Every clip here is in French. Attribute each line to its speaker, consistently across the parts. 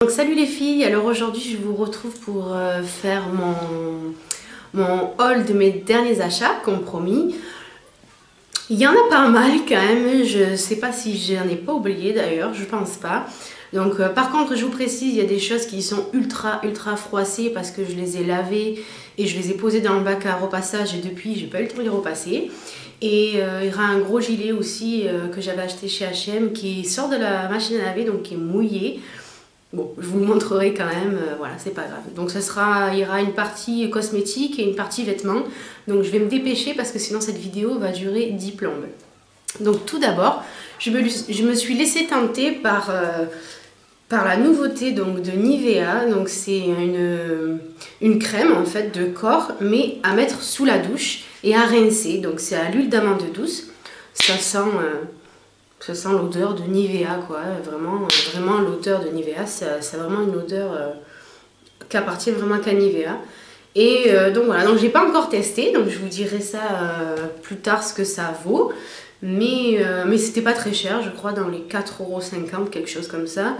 Speaker 1: Donc salut les filles, alors aujourd'hui je vous retrouve pour faire mon haul de mes derniers achats, comme promis. Il y en a pas mal quand même, je sais pas si j'en ai pas oublié d'ailleurs, je pense pas. Donc par contre je vous précise, il y a des choses qui sont ultra froissées parce que je les ai lavées et je les ai posées dans le bac à repassage et depuis j'ai pas eu le temps de les repasser. Et il y aura un gros gilet aussi que j'avais acheté chez H&M qui sort de la machine à laver, donc qui est mouillé. Bon, je vous le montrerai quand même, voilà, c'est pas grave. Donc il y aura une partie cosmétique et une partie vêtements. Donc je vais me dépêcher parce que sinon cette vidéo va durer 10 plombes. Donc tout d'abord, je me suis laissée tenter par la nouveauté donc, de Nivea. Donc c'est une crème en fait de corps, mais à mettre sous la douche et à rincer. Donc c'est à l'huile d'amande douce. Ça sent l'odeur de Nivea, quoi. Vraiment l'odeur de Nivea, c'est vraiment une odeur qui appartient vraiment qu'à Nivea. Et donc voilà, donc j'ai pas encore testé, donc je vous dirai ça plus tard ce que ça vaut. Mais c'était pas très cher, je crois dans les 4,50 €, quelque chose comme ça.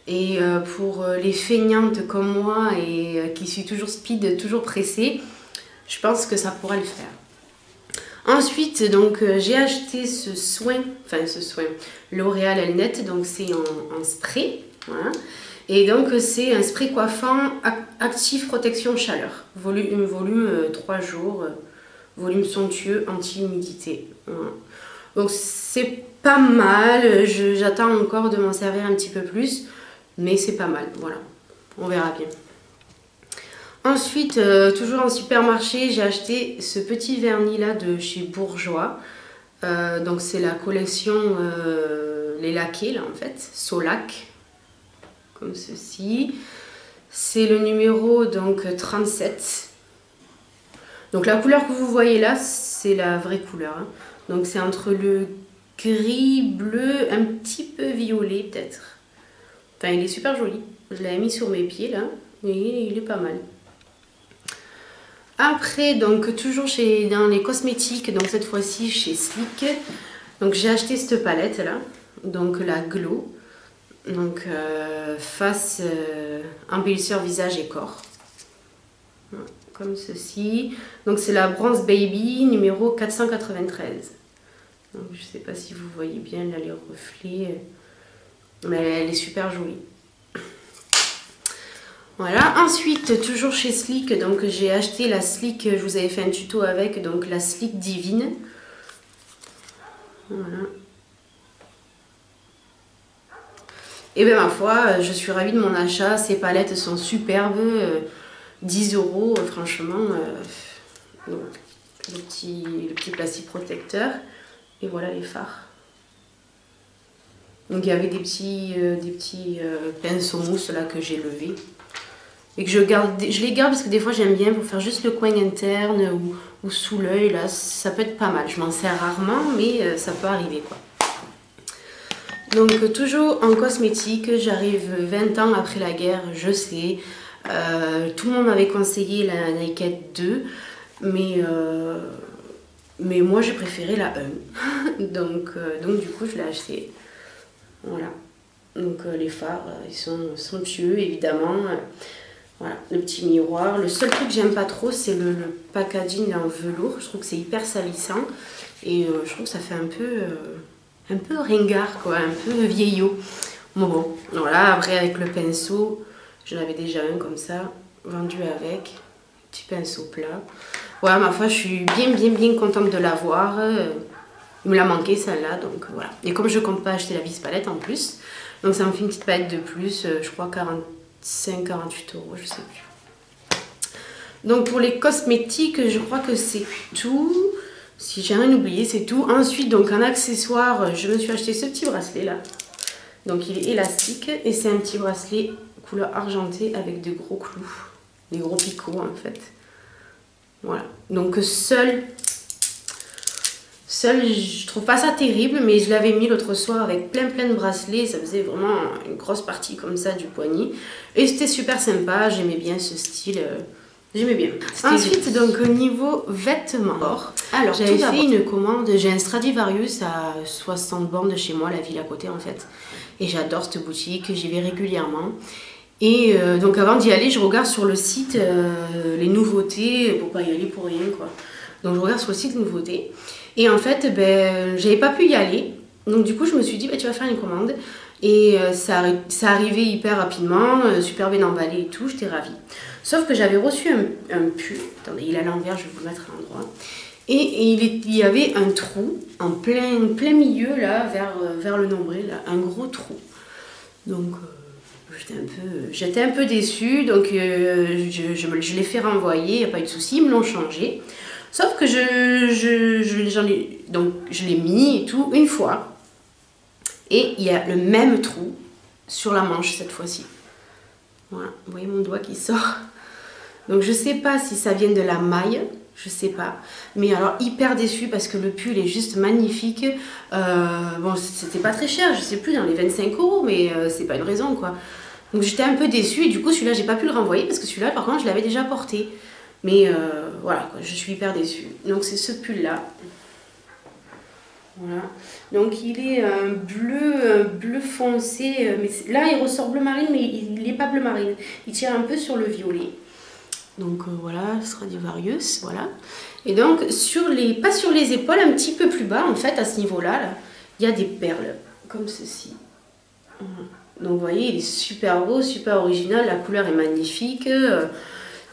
Speaker 1: Et pour les feignantes comme moi et qui suis toujours speed, toujours pressée, je pense que ça pourra le faire. Ensuite, donc j'ai acheté ce soin, L'Oréal Elnet, donc c'est en spray, voilà. Et donc c'est un spray coiffant actif protection chaleur, volume 3 jours, volume somptueux, anti-humidité. Voilà. Donc c'est pas mal, j'attends encore de m'en servir un petit peu plus, mais c'est pas mal, voilà, on verra bien. Ensuite, toujours en supermarché, j'ai acheté ce petit vernis là de chez Bourjois. Donc c'est la collection les laqués là en fait, Solac, comme ceci. C'est le numéro donc 37. Donc la couleur que vous voyez là, c'est la vraie couleur. Hein. Donc c'est entre le gris, bleu, un petit peu violet peut-être. Enfin il est super joli. Je l'avais mis sur mes pieds là, et il est pas mal. Après, donc toujours dans les cosmétiques, donc cette fois-ci chez Sleek. Donc j'ai acheté cette palette là, donc la Glow, donc face embellisseur visage et corps, voilà, comme ceci. Donc c'est la Bronze Baby numéro 493. Donc je sais pas si vous voyez bien là les reflets, mais elle est super jolie. Voilà, ensuite toujours chez Sleek, donc j'ai acheté la Sleek, je vous avais fait un tuto avec, donc la Sleek Divine. Voilà. Et bien ma foi, je suis ravie de mon achat, ces palettes sont superbes, 10 €, franchement. Donc, le petit plastique protecteur, et voilà les fards. Donc il y avait des petits pinceaux mousse là que j'ai levés. Et que je les garde parce que des fois j'aime bien pour faire juste le coin interne ou sous l'œil, là, ça peut être pas mal. Je m'en sers rarement, mais ça peut arriver quoi. Donc toujours en cosmétique, j'arrive 20 ans après la guerre, je sais. Tout le monde m'avait conseillé la Naked 2, mais moi j'ai préféré la 1. donc du coup je l'ai acheté. Voilà. Donc les fards, ils sont somptueux évidemment. Voilà, le petit miroir. Le seul truc que j'aime pas trop, c'est le packaging en velours. Je trouve que c'est hyper salissant. Et je trouve que ça fait un peu ringard, quoi, un peu vieillot. Bon, voilà, après avec le pinceau, j'en avais déjà un comme ça, vendu avec. Petit pinceau plat. Voilà, ma foi, je suis bien contente de l'avoir. Il me l'a manqué celle-là, donc voilà. Et comme je compte pas acheter la vis palette en plus, donc ça me fait une petite palette de plus, je crois 45-48 €, je sais plus. Donc pour les cosmétiques, je crois que c'est tout. Si j'ai rien oublié, c'est tout. Ensuite, donc en accessoire, je me suis acheté ce petit bracelet là. Donc il est élastique et c'est un petit bracelet couleur argentée avec de gros clous, des gros picots en fait. Voilà. Donc seul, je trouve pas ça terrible, mais je l'avais mis l'autre soir avec plein de bracelets, ça faisait vraiment une grosse partie comme ça du poignet. Et c'était super sympa, j'aimais bien ce style, j'aimais bien. Ensuite, donc au niveau vêtements, alors j'avais fait une commande, j'ai un Stradivarius à 60 bornes de chez moi, la ville à côté en fait. Et j'adore cette boutique, j'y vais régulièrement. Et donc avant d'y aller, je regarde sur le site les nouveautés pour pas y aller pour rien quoi. Donc je regarde sur le site nouveautés. Et en fait, ben, j'avais pas pu y aller. Donc du coup, je me suis dit, ben, tu vas faire une commande. Et ça arrivait hyper rapidement, super bien emballé et tout, j'étais ravie. Sauf que j'avais reçu un pull. Attendez, il est à l'envers, je vais vous le mettre à l'endroit. Et il y avait un trou en plein milieu, là, vers le nombril, là, un gros trou. Donc, j'étais un peu déçue, donc je l'ai fait renvoyer, il n'y a pas eu de souci, ils me l'ont changé. Sauf que je l'ai mis et tout, une fois. Et il y a le même trou sur la manche cette fois-ci. Voilà, vous voyez mon doigt qui sort. Donc je sais pas si ça vient de la maille, je sais pas. Mais alors hyper déçue parce que le pull est juste magnifique. Bon, c'était pas très cher, je sais plus, dans les 25 €, mais c'est pas une raison quoi. Donc j'étais un peu déçue et du coup celui-là j'ai pas pu le renvoyer parce que celui-là par contre je l'avais déjà porté. Mais voilà, quoi, je suis hyper déçue. Donc c'est ce pull-là. Voilà. Donc il est un bleu foncé. Mais là il ressort bleu marine, mais il n'est pas bleu marine. Il tire un peu sur le violet. Donc voilà, Stradivarius, voilà. Et donc pas sur les épaules, un petit peu plus bas en fait, à ce niveau-là, là, il y a des perles, comme ceci. Voilà. Donc vous voyez, il est super beau, super original, la couleur est magnifique.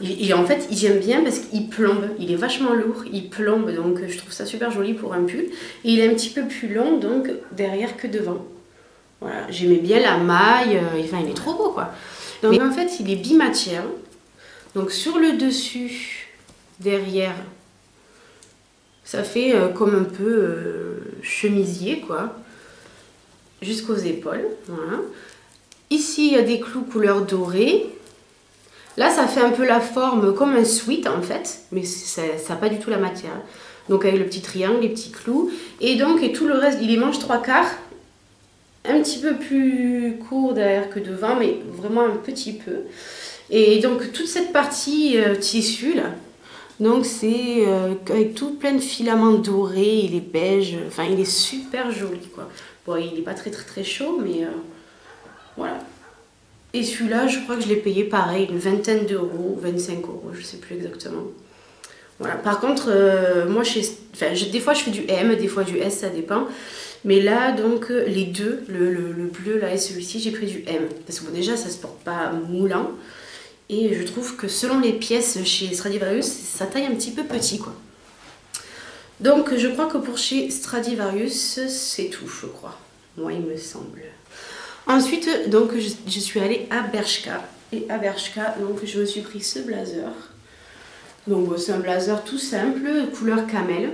Speaker 1: Et en fait, j'aime bien parce qu'il plombe, il est vachement lourd, il plombe, donc je trouve ça super joli pour un pull. Et il est un petit peu plus long, donc derrière que devant. Voilà, j'aimais bien la maille, enfin il est trop beau quoi. Donc en fait, il est bimatière. Donc sur le dessus, derrière, ça fait comme un peu chemisier quoi, jusqu'aux épaules. Voilà. Ici, il y a des clous couleur dorée. Là, ça fait un peu la forme comme un sweat en fait, mais ça n'a pas du tout la matière. Donc avec le petit triangle, les petits clous. Et donc, tout le reste, il est manche 3/4. Un petit peu plus court derrière que devant, mais vraiment un petit peu. Et donc toute cette partie tissu là, donc c'est avec tout plein de filaments dorés, il est beige, enfin il est super joli quoi. Bon, il n'est pas très chaud, mais voilà. Et celui-là, je crois que je l'ai payé pareil, une vingtaine d'euros, 25 €, je sais plus exactement. Voilà. Par contre, moi, des fois je fais du M, des fois du S, ça dépend. Mais là, donc, les deux, le bleu là et celui-ci, j'ai pris du M. Parce que bon, déjà, ça se porte pas moulant. Et je trouve que selon les pièces chez Stradivarius, ça taille un petit peu petit, quoi. Donc, je crois que pour chez Stradivarius, c'est tout, je crois. Moi, il me semble. Ensuite, donc, je suis allée à Bershka. Et à Bershka, donc, je me suis pris ce blazer. Donc, c'est un blazer tout simple, couleur camel.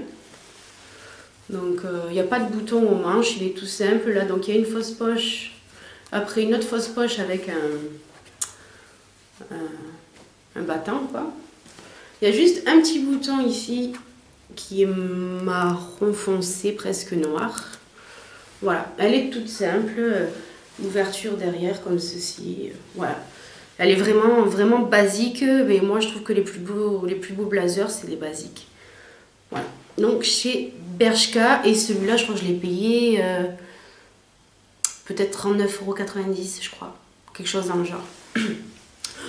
Speaker 1: Donc, il n'y a pas de bouton aux manches, il est tout simple. Là, donc, il y a une fausse poche. Après, une autre fausse poche avec un battant, quoi. Il y a juste un petit bouton ici qui est marron foncé, presque noir. Voilà, elle est toute simple. Ouverture derrière comme ceci. Voilà. Elle est vraiment basique, mais moi je trouve que les plus beaux blazers, c'est les basiques. Voilà. Donc chez Bershka, et celui-là, je crois que je l'ai payé peut-être 39,90 €, je crois. Quelque chose dans le genre. De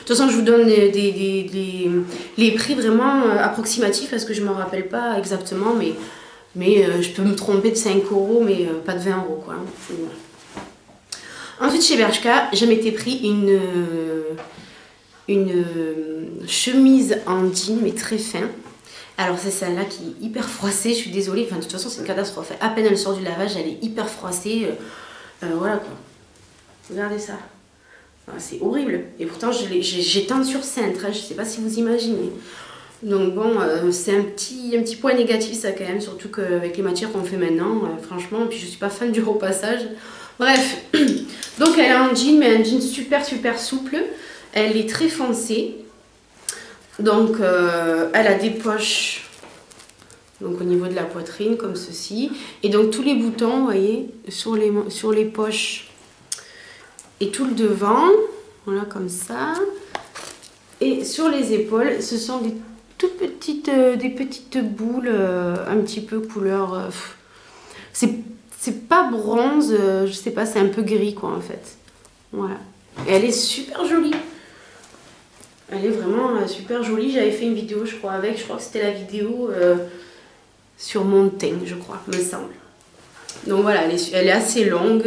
Speaker 1: toute façon, je vous donne les prix vraiment approximatifs parce que je ne me rappelle pas exactement, mais je peux me tromper de 5 €, mais pas de 20 € quoi. Voilà. Ensuite, chez Bershka, je m'étais pris une chemise en jean, mais très fin. Alors, c'est celle-là qui est hyper froissée, je suis désolée. Enfin, de toute façon, c'est une catastrophe. À peine elle sort du lavage, elle est hyper froissée. Voilà quoi. Regardez ça. C'est horrible. Et pourtant, j'ai teint sur cintre, hein, je ne sais pas si vous imaginez. Donc bon, c'est un petit point négatif ça quand même, surtout qu'avec les matières qu'on fait maintenant, franchement, puis je suis pas fan du repassage. Bref, donc elle est en jean, mais un jean super souple. Elle est très foncée. Donc elle a des poches donc au niveau de la poitrine comme ceci. Et donc tous les boutons, vous voyez, sur les poches et tout le devant, voilà comme ça. Et sur les épaules, ce sont des toutes petites, des petites boules un petit peu couleur... c'est pas bronze, je sais pas, c'est un peu gris quoi en fait. Voilà. Et elle est super jolie. Elle est vraiment super jolie. J'avais fait une vidéo, je crois, avec. Je crois que c'était la vidéo sur Montaigne, je crois, me semble. Donc voilà, elle est assez longue.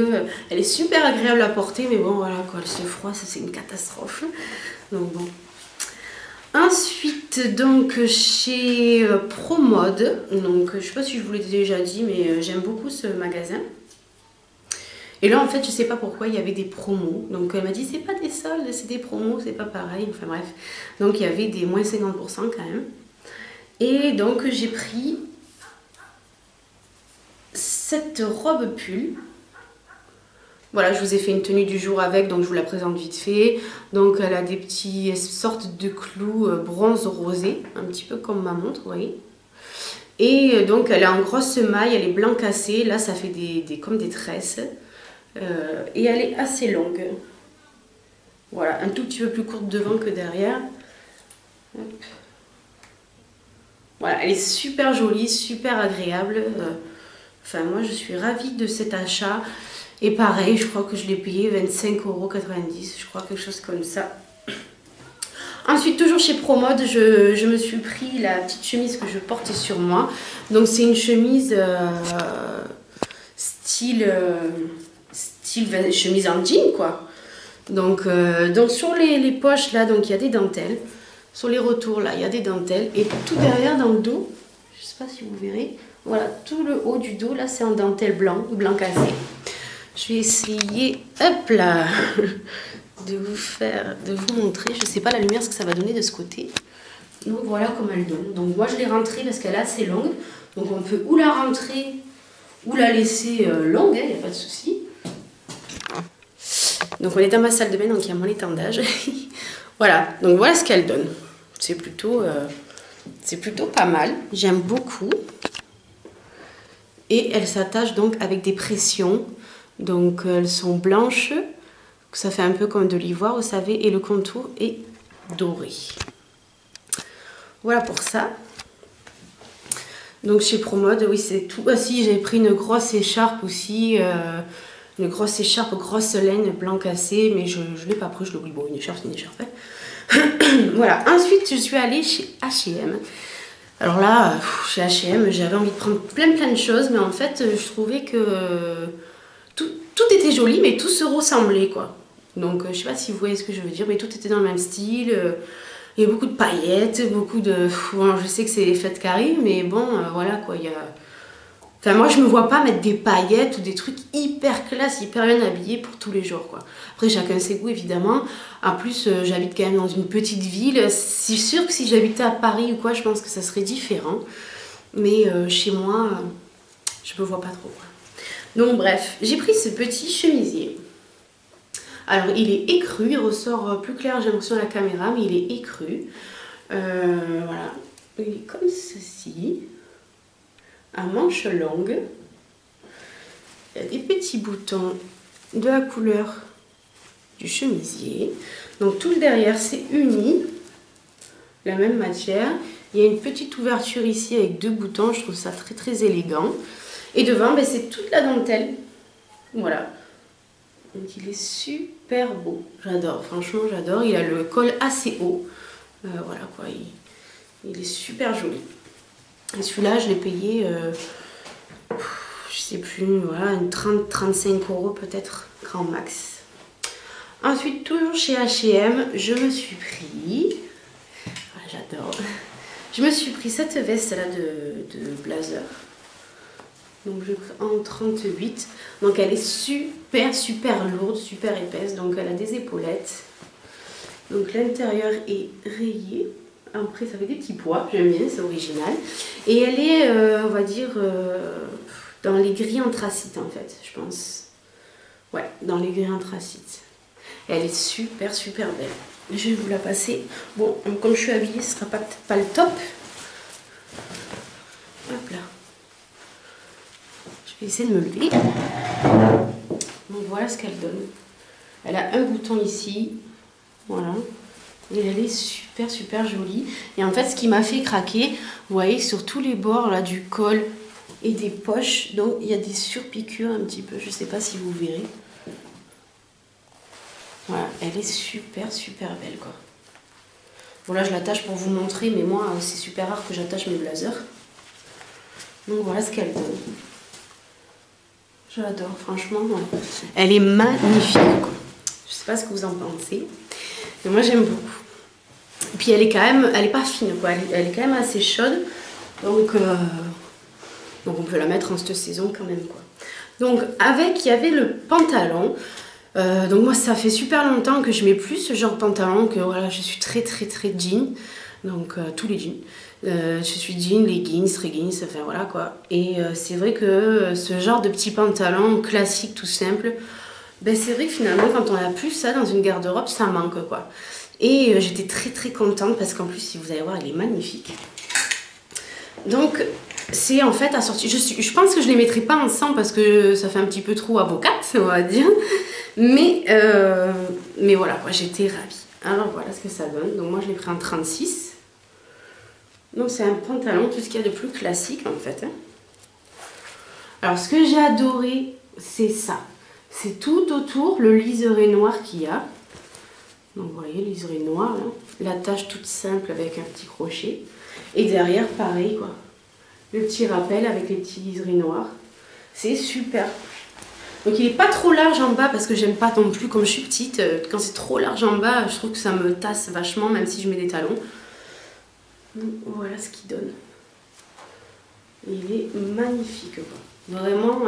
Speaker 1: Elle est super agréable à porter. Mais bon, voilà, quand elle se froisse, c'est une catastrophe. Donc bon. Ensuite, donc, chez ProMode. Donc, je sais pas si je vous l'ai déjà dit, mais j'aime beaucoup ce magasin. Et là, en fait, je sais pas pourquoi, il y avait des promos. Donc, elle m'a dit, c'est pas des soldes, c'est des promos, c'est pas pareil. Enfin, bref. Donc, il y avait des moins 50% quand même. Et donc, j'ai pris cette robe pull. Voilà, je vous ai fait une tenue du jour avec, donc je vous la présente vite fait. Donc, elle a des petites sortes de clous bronze rosé, un petit peu comme ma montre, vous voyez. Et donc, elle est en grosse maille, elle est blanc cassé. Là, ça fait comme des tresses. Et elle est assez longue. Voilà, un tout petit peu plus courte devant que derrière. Hop. Voilà, elle est super jolie, super agréable. Enfin, moi, je suis ravie de cet achat. Et pareil, je crois que je l'ai payé 25,90 €, je crois, quelque chose comme ça. Ensuite, toujours chez ProMode, je me suis pris la petite chemise que je porte sur moi. Donc, c'est une chemise style chemise en jean, quoi. Donc sur les poches, là, donc il y a des dentelles. Sur les retours, là, il y a des dentelles. Et tout derrière, dans le dos, je sais pas si vous verrez, voilà, tout le haut du dos, là, c'est en dentelle blanc cassé. Je vais essayer, hop là, de vous montrer. Je sais pas la lumière, ce que ça va donner de ce côté. Donc voilà comme elle donne. Donc moi, je l'ai rentrée parce qu'elle est assez longue. Donc on peut ou la rentrer ou la laisser longue, il n'y a pas de souci. Donc on est dans ma salle de bain, donc il y a mon étendage. Voilà, donc voilà ce qu'elle donne. C'est plutôt pas mal. J'aime beaucoup. Et elle s'attache donc avec des pressions. Donc elles sont blanches. Ça fait un peu comme de l'ivoire, vous savez. Et le contour est doré. Voilà pour ça. Donc chez ProMode, oui, c'est tout. Ah si, j'ai pris une grosse écharpe aussi. Une grosse écharpe, grosse laine blanc cassé. Mais je ne l'ai pas pris, je l'oublie. Bon, une écharpe, c'est une écharpe. Voilà. Ensuite, je suis allée chez H&M. Alors là, chez H&M, j'avais envie de prendre plein de choses. Mais en fait, je trouvais que tout était joli, mais tout se ressemblait, quoi. Donc, je sais pas si vous voyez ce que je veux dire. Mais tout était dans le même style. Il y a beaucoup de paillettes, beaucoup de... Bon, je sais que c'est les fêtes qui arrivent, mais bon, voilà quoi, il y a... Enfin, moi, je me vois pas mettre des paillettes ou des trucs hyper classe, hyper bien habillés pour tous les jours, quoi. Après, chacun ses goûts, évidemment. En plus, j'habite quand même dans une petite ville. C'est sûr que si j'habitais à Paris ou quoi, je pense que ça serait différent. Mais chez moi, je me vois pas trop, quoi. Donc, bref, j'ai pris ce petit chemisier. Alors, il est écru, il ressort plus clair, j'ai l'impression, à la caméra, mais il est écru. Voilà, il est comme ceci, à manches longues. Il y a des petits boutons de la couleur du chemisier. Donc, tout le derrière, c'est uni, la même matière. Il y a une petite ouverture ici avec 2 boutons, je trouve ça très élégant. Et devant, ben, c'est toute la dentelle. Voilà. Donc il est super beau, j'adore, franchement j'adore, il a le col assez haut, voilà quoi, il est super joli. Et celui-là je l'ai payé, je sais plus, voilà, 30-35 € peut-être, grand max. Ensuite, toujours chez H&M, je me suis pris, voilà, j'adore, je me suis pris cette veste là de blazer. Donc je prends en 38. Donc elle est super lourde, super épaisse. Donc elle a des épaulettes. Donc l'intérieur est rayé. Après ça fait des petits pois, j'aime bien, c'est original. Et elle est, on va dire, dans les gris anthracite en fait, je pense. Ouais, dans les gris anthracite. Elle est super belle. Je vais vous la passer. Bon, comme je suis habillée, ce sera pas le top. Hop là. Je vais essayer de me lever. Donc voilà ce qu'elle donne. Elle a un bouton ici. Voilà. Et elle est super jolie. Et en fait, ce qui m'a fait craquer, vous voyez, sur tous les bords là du col et des poches, donc il y a des surpiqûres un petit peu. Je ne sais pas si vous verrez. Voilà. elle est super belle quoi. Bon là je l'attache pour vous montrer, mais moi c'est super rare que j'attache mes blazers. Donc voilà ce qu'elle donne. J'adore, franchement. Ouais. Elle est magnifique quoi. Je sais pas ce que vous en pensez, mais moi j'aime beaucoup. Et puis elle est quand même, elle est pas fine quoi, elle est quand même assez chaude. Donc on peut la mettre en cette saison quand même quoi. Donc avec, il y avait le pantalon. Donc moi ça fait super longtemps que je mets plus ce genre de pantalon, que voilà, je suis très jean. Donc tous les jeans. Je suis jean, leggings, leggings, enfin voilà quoi. Et c'est vrai que ce genre de petit pantalon classique tout simple, ben c'est vrai que finalement quand on a plus ça dans une garde-robe, ça manque quoi. Et j'étais très contente parce qu'en plus, si vous allez voir, elle est magnifique. Donc c'est en fait assorti. Je pense que je les mettrai pas ensemble parce que ça fait un petit peu trop avocate, on va dire. Mais voilà, j'étais ravie. Alors voilà ce que ça donne. Donc moi je l'ai pris en 36. Donc c'est un pantalon, tout ce qu'il y a de plus classique en fait. Alors ce que j'ai adoré, c'est ça. C'est tout autour le liseré noir qu'il y a. Donc vous voyez, liseré noir, hein. La tache toute simple avec un petit crochet. Et derrière, pareil quoi. Le petit rappel avec les petits liserés noirs. C'est super. Donc il n'est pas trop large en bas parce que j'aime pas non plus, comme je suis petite, quand c'est trop large en bas, je trouve que ça me tasse vachement, même si je mets des talons. Donc voilà ce qu'il donne. Il est magnifique quoi. Vraiment,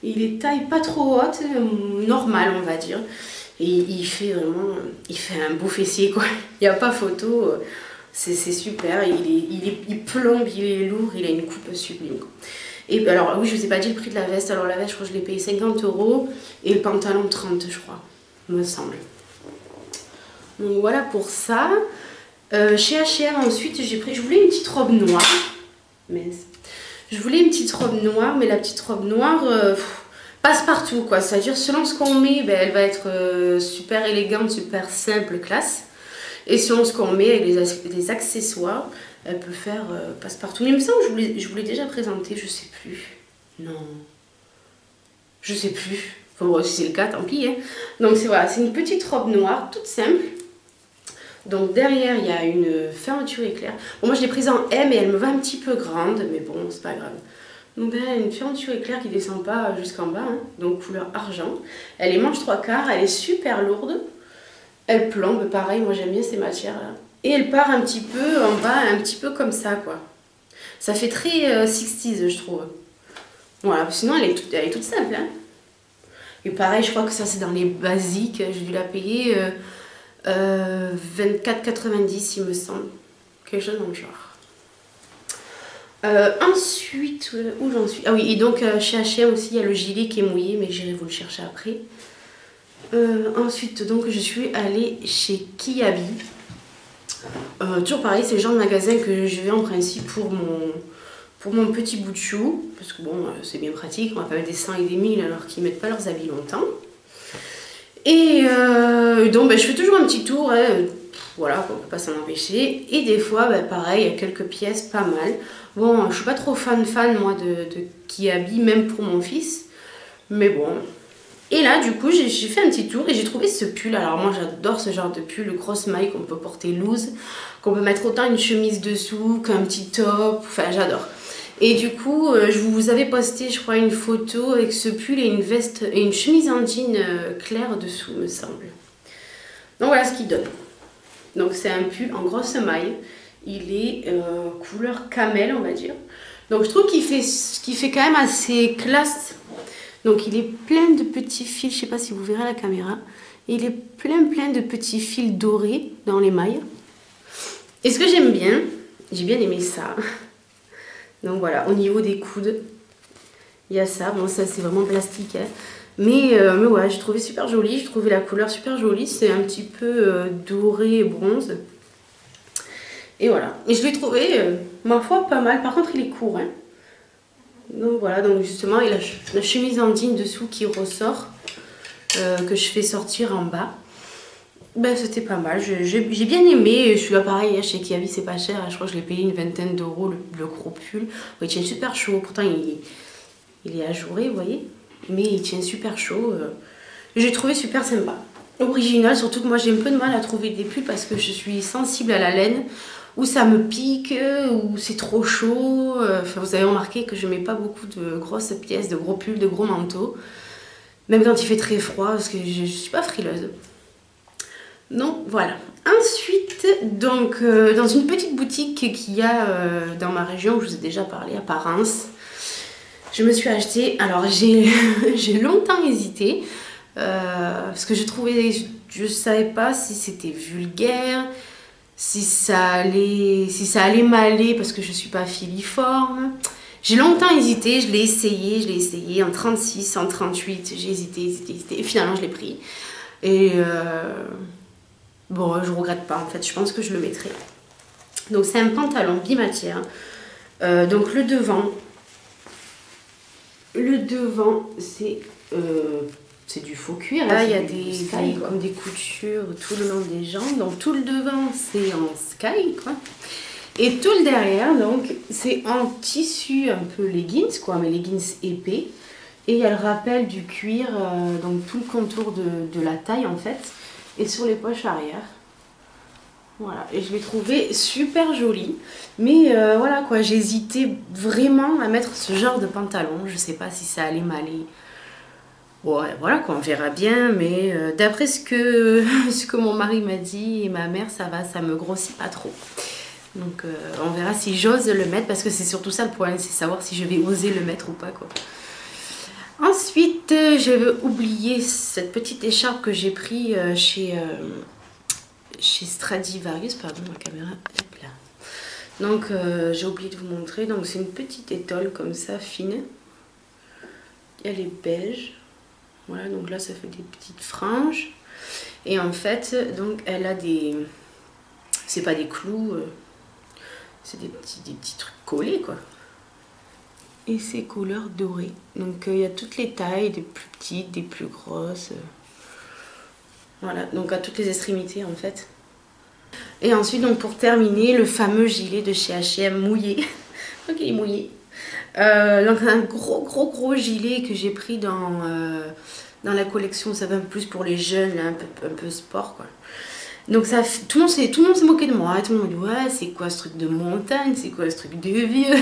Speaker 1: il est taille pas trop haute, normale on va dire. Et il fait vraiment, il fait un beau fessier quoi. Il n'y a pas photo, c'est super. Il plombe, il est lourd, il a une coupe sublime quoi. Et alors oui, je vous ai pas dit le prix de la veste. Alors la veste, je crois que je l'ai payé 50 € et le pantalon 30 je crois, me semble. Donc voilà pour ça. Chez H&M ensuite, je voulais une petite robe noire. Mais je voulais une petite robe noire, mais la petite robe noire passe partout quoi. C'est-à-dire selon ce qu'on met, ben, elle va être super élégante, super simple, classe. Et selon ce qu'on met avec les accessoires, elle peut faire passe-partout. Il me semble que je vous l'ai déjà présenté, je sais plus. Non. Je sais plus. Enfin bon, si c'est le cas, tant pis. Hein. Donc voilà, c'est une petite robe noire, toute simple. Donc derrière, il y a une fermeture éclair. Bon, moi je l'ai prise en M et elle me va un petit peu grande, mais bon, c'est pas grave. Donc derrière, il y a une fermeture éclair qui descend pas jusqu'en bas, hein, donc couleur argent. Elle est manche 3/4, elle est super lourde. Elle plombe, pareil, moi j'aime bien ces matières-là. Et elle part un petit peu en bas, un petit peu comme ça, quoi. Ça fait très 60s, je trouve. Voilà, sinon elle est toute simple, hein. Et pareil, je crois que ça c'est dans les basiques, j'ai dû la payer 24,90 il me semble. Quelque chose dans le genre. Ensuite, où j'en suis? Ah oui, et donc chez H&M aussi, il y a le gilet qui est mouillé, mais j'irai vous le chercher après. Ensuite, donc, je suis allée chez Kiabi. Toujours pareil, c'est le genre de magasin que je vais en principe pour mon petit bout de chou. Parce que bon, c'est bien pratique, on va pas mettre des 100 et des 1000 alors qu'ils mettent pas leurs habits longtemps. Et donc, ben, je fais toujours un petit tour, hein, voilà, on peut pas s'en empêcher. Et des fois, ben, pareil, il y a quelques pièces pas mal. Bon, je suis pas trop fan moi de Kiabi, même pour mon fils. Mais bon. Et là, du coup, j'ai fait un petit tour et j'ai trouvé ce pull. Alors moi, j'adore ce genre de pull, le cross maille qu'on peut porter loose, qu'on peut mettre autant une chemise dessous qu'un petit top. Enfin, j'adore. Et du coup, je vous avais posté, je crois, une photo avec ce pull et une veste et une chemise en jean claire dessous, me semble. Donc voilà ce qu'il donne. Donc c'est un pull en grosse maille. Il est couleur camel, on va dire. Donc je trouve qu'il fait quand même assez classe. Donc il est plein de petits fils, je ne sais pas si vous verrez à la caméra. Il est plein de petits fils dorés dans les mailles. Et ce que j'aime bien, j'ai bien aimé ça. Donc voilà, au niveau des coudes, il y a ça. Bon, ça c'est vraiment plastique. Hein. Mais ouais, j'ai trouvé super joli. J'ai trouvé la couleur super jolie. C'est un petit peu doré et bronze. Et voilà. Et je l'ai trouvé, ma foi, pas mal. Par contre, il est court. Hein. Donc voilà, donc justement, il a la chemise en jean dessous qui ressort, que je fais sortir en bas. Ben c'était pas mal, j'ai bien aimé. Je suis là pareil, chez Kiabi c'est pas cher, je crois que je l'ai payé une vingtaine d'euros le gros pull. Il tient super chaud, pourtant il est ajouré, vous voyez. Mais il tient super chaud, j'ai trouvé super sympa. original, surtout que moi j'ai un peu de mal à trouver des pulls parce que je suis sensible à la laine, ou ça me pique, ou c'est trop chaud. Enfin, vous avez remarqué que je mets pas beaucoup de grosses pièces, de gros pulls, de gros manteaux, même quand il fait très froid, parce que je suis pas frileuse. Donc voilà. Ensuite, donc dans une petite boutique qu'il y a dans ma région, où je vous ai déjà parlé, à Parens, je me suis acheté, alors j'ai longtemps hésité, parce que je savais pas si c'était vulgaire, si ça allait m'aller parce que je suis pas filiforme. J'ai longtemps hésité, je l'ai essayé en 36, en 38, j'ai hésité, et finalement je l'ai pris. Et bon, je regrette pas en fait, je pense que je le mettrai. Donc c'est un pantalon bimatière. Donc le devant, c'est du faux cuir. Là, il y a des coutures tout le long des jambes. Donc tout le devant, c'est en sky, quoi. Et tout le derrière, donc, c'est en tissu un peu leggings, quoi, mais leggings épais. Et il y a le rappel du cuir, donc tout le contour de la taille, en fait. Et sur les poches arrière. Voilà, et je l'ai trouvé super joli. Mais voilà, quoi, j'hésitais vraiment à mettre ce genre de pantalon. Je sais pas si ça allait m'aller. Ouais, voilà quoi, on verra bien, mais d'après ce que mon mari m'a dit et ma mère, ça va, ça me grossit pas trop. Donc on verra si j'ose le mettre, parce que c'est surtout ça le problème, c'est savoir si je vais oser le mettre ou pas, quoi. Ensuite, je vais oublier cette petite écharpe que j'ai pris chez Stradivarius, pardon, ma caméra, hop là. Donc j'ai oublié de vous montrer, donc c'est une petite étole comme ça, fine. Elle est beige. Voilà, donc là ça fait des petites franges. Et en fait, donc elle a des... C'est pas des clous, c'est des petits trucs collés, quoi. Et c'est couleur dorée. Donc il y a toutes les tailles, des plus petites, des plus grosses. Voilà, donc à toutes les extrémités en fait. Et ensuite, donc pour terminer, le fameux gilet de chez H&M mouillé. Donc il est mouillé. Donc un gros gilet que j'ai pris dans la collection, ça va un peu plus pour les jeunes, là, un peu sport, quoi. Donc ça, tout le monde s'est moqué de moi, tout le monde me dit ouais, c'est quoi ce truc de montagne, c'est quoi ce truc de vieux.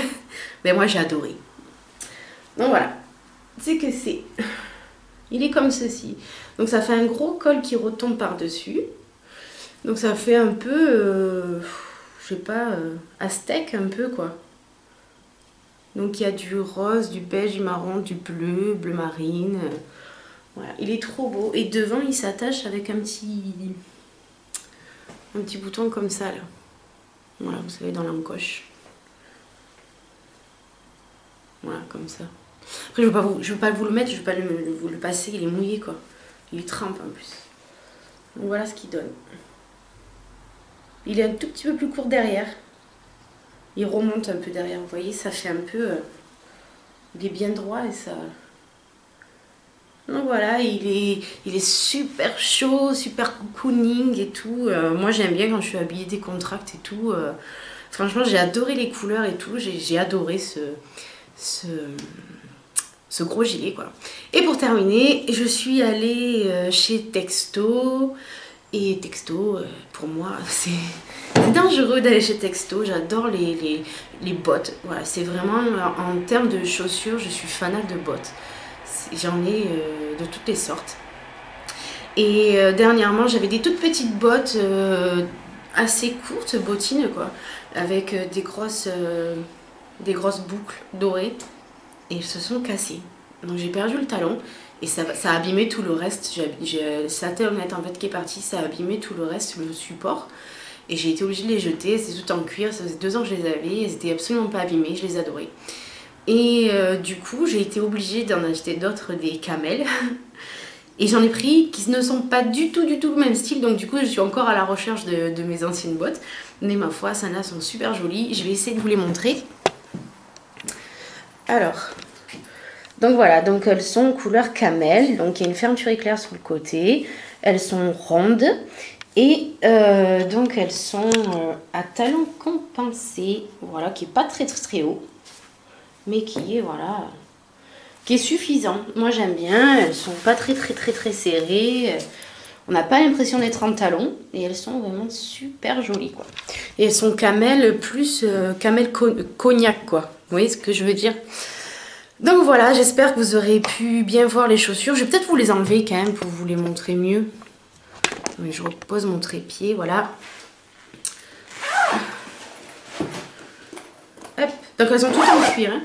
Speaker 1: Mais moi j'ai adoré. Donc voilà, c'est que c'est, il est comme ceci. Donc ça fait un gros col qui retombe par dessus. Donc ça fait un peu, je sais pas, aztèque un peu, quoi. Donc il y a du rose, du beige, du marron, du bleu marine. Voilà, il est trop beau. Et devant, il s'attache avec un petit bouton comme ça, là. Voilà, vous savez, dans l'encoche. Voilà, comme ça. Après, je veux pas vous le mettre, je veux pas vous le passer, il est mouillé, quoi. Il est trempe en plus. Donc voilà ce qu'il donne. Il est un tout petit peu plus court derrière. Il remonte un peu derrière, vous voyez, ça fait un peu... il est bien droit et ça... Donc voilà, il est super chaud, super cocooning et tout. Moi j'aime bien quand je suis habillée décontracte et tout. Franchement, j'ai adoré les couleurs et tout. J'ai adoré ce gros gilet, quoi. Et pour terminer, je suis allée chez Texto. Et Texto, pour moi, c'est dangereux d'aller chez Texto. J'adore les bottes. Voilà, c'est vraiment, en termes de chaussures, je suis fanat de bottes. J'en ai de toutes les sortes. Et dernièrement, j'avais des toutes petites bottes assez courtes, bottines, quoi, avec des grosses boucles dorées. Et elles se sont cassées. Donc j'ai perdu le talon. Et ça a abîmé tout le reste. C'est la télonnette en fait qui est partie. Ça a abîmé tout le reste, le support. Et j'ai été obligée de les jeter. C'est tout en cuir. Ça faisait 2 ans que je les avais. Elles n'étaient absolument pas abîmées. Je les adorais. Et du coup, j'ai été obligée d'en acheter d'autres, des camels. Et j'en ai pris qui ne sont pas du tout le même style. Donc du coup, je suis encore à la recherche de mes anciennes bottes. Mais ma foi, celles-là sont super jolies. Je vais essayer de vous les montrer. Alors, donc voilà, donc elles sont couleur camel. Donc il y a une fermeture éclair sur le côté. Elles sont rondes. Et donc elles sont à talons compensés. Voilà, qui n'est pas très haut. Mais qui est, voilà, qui est suffisant. Moi j'aime bien, elles sont pas très serrées. On n'a pas l'impression d'être en talon et elles sont vraiment super jolies quoi. Et elles sont camel plus camel cognac quoi. Vous voyez ce que je veux dire? Donc voilà, j'espère que vous aurez pu bien voir les chaussures. Je vais peut-être vous les enlever quand même pour vous les montrer mieux. Donc, je repose mon trépied, voilà. Hop. Donc elles sont toutes en cuir. Hein.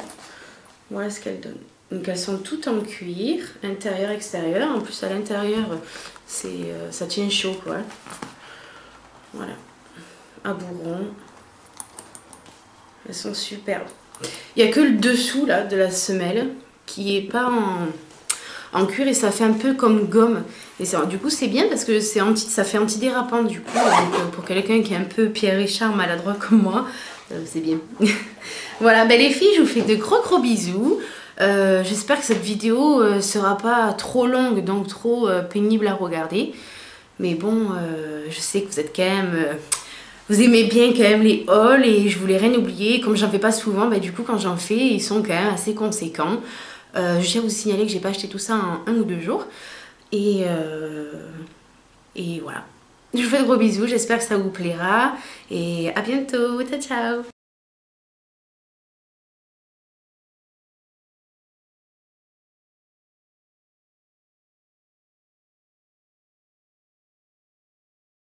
Speaker 1: Voilà ce qu'elles donnent. Donc elles sont toutes en cuir, intérieur, extérieur. En plus à l'intérieur, ça tient chaud quoi. Voilà. À bourron. Elles sont superbes. Il n'y a que le dessous là de la semelle qui est pas en cuir et ça fait un peu comme gomme. Et du coup c'est bien parce que ça fait antidérapant du coup. Donc, pour quelqu'un qui est un peu Pierre Richard maladroit comme moi, c'est bien. Voilà, ben les filles, je vous fais de gros bisous. J'espère que cette vidéo sera pas trop longue, donc trop pénible à regarder. Mais bon, je sais que vous êtes quand même... vous aimez bien quand même les hauls et je voulais rien oublier. Comme j'en fais pas souvent, bah, du coup quand j'en fais, ils sont quand même assez conséquents. Je tiens à vous signaler que j'ai pas acheté tout ça en 1 ou 2 jours. Et voilà. Je vous fais de gros bisous, j'espère que ça vous plaira. Et à bientôt, ciao ciao.